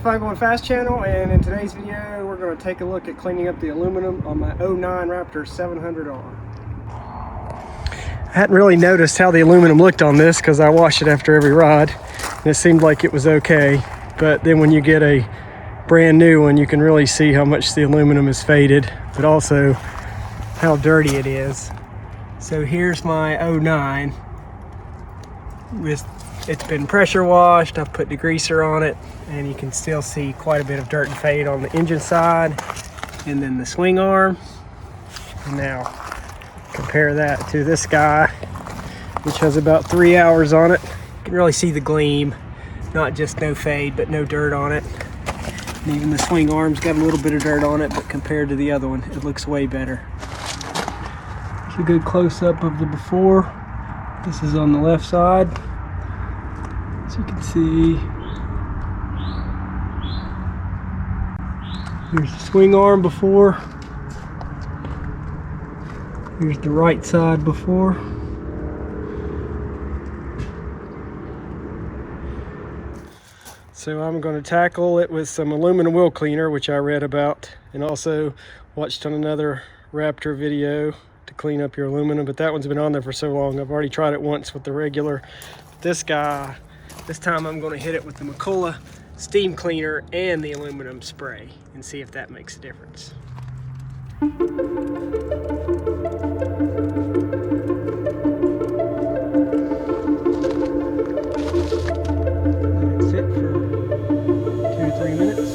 Fun Going Fast channel, and in today's video we're going to take a look at cleaning up the aluminum on my 09 Raptor 700R. I hadn't really noticed how the aluminum looked on this because I washed it after every ride and it seemed like it was okay, but then when you get a brand new one you can really see how much the aluminum is faded, but also how dirty it is. So here's my 09 with it's been pressure washed. I've put degreaser on it and you can still see quite a bit of dirt and fade on the engine side and then the swing arm. And now compare that to this guy, which has about 3 hours on it. You can really see the gleam, not just no fade but no dirt on it. And even the swing arm's got a little bit of dirt on it, but compared to the other one it looks way better. It's a good close-up of the before. This is on the left side. As you can see, here's the swing arm before. Here's the right side before. So I'm going to tackle it with some aluminum wheel cleaner, which I read about and also watched on another Raptor video to clean up your aluminum, but that one's been on there for so long. I've already tried it once with the regular. This guy, this time I'm going to hit it with the McCullough steam cleaner and the aluminum spray and see if that makes a difference. Let it sit for 2 to 3 minutes.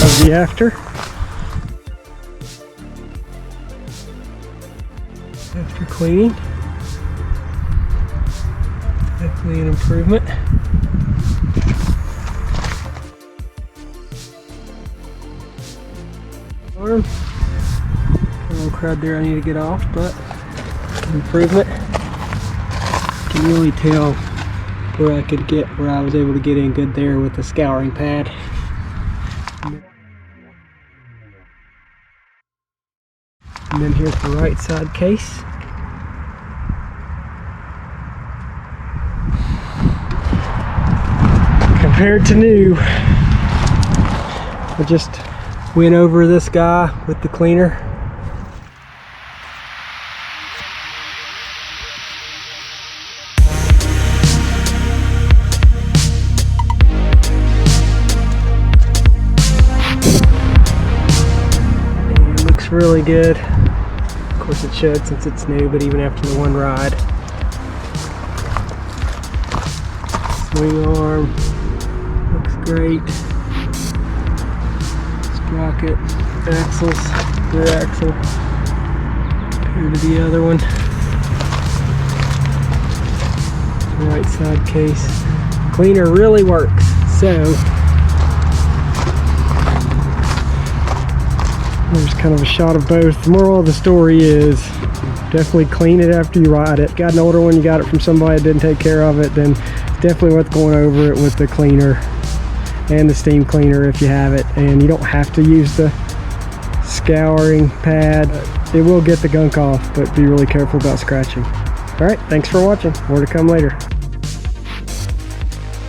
Of the after cleaning, definitely an improvement. A little crud there I need to get off, but improvement. You can really tell where I was able to get in good there with the scouring pad. And then here's the right side case. Compared to new, I just went over this guy with the cleaner. And it looks really good. Of course it should since it's new, but even after the one ride. Swing arm looks great. Sprocket, axles, rear axle, compared to the other one. Right side case. Cleaner really works. So there's kind of a shot of both. The moral of the story is definitely clean it after you ride it. Got an older one, you got it from somebody that didn't take care of it, then it's definitely worth going over it with the cleaner and the steam cleaner if you have it. And you don't have to use the scouring pad. It will get the gunk off, but be really careful about scratching. All right, thanks for watching. More to come later.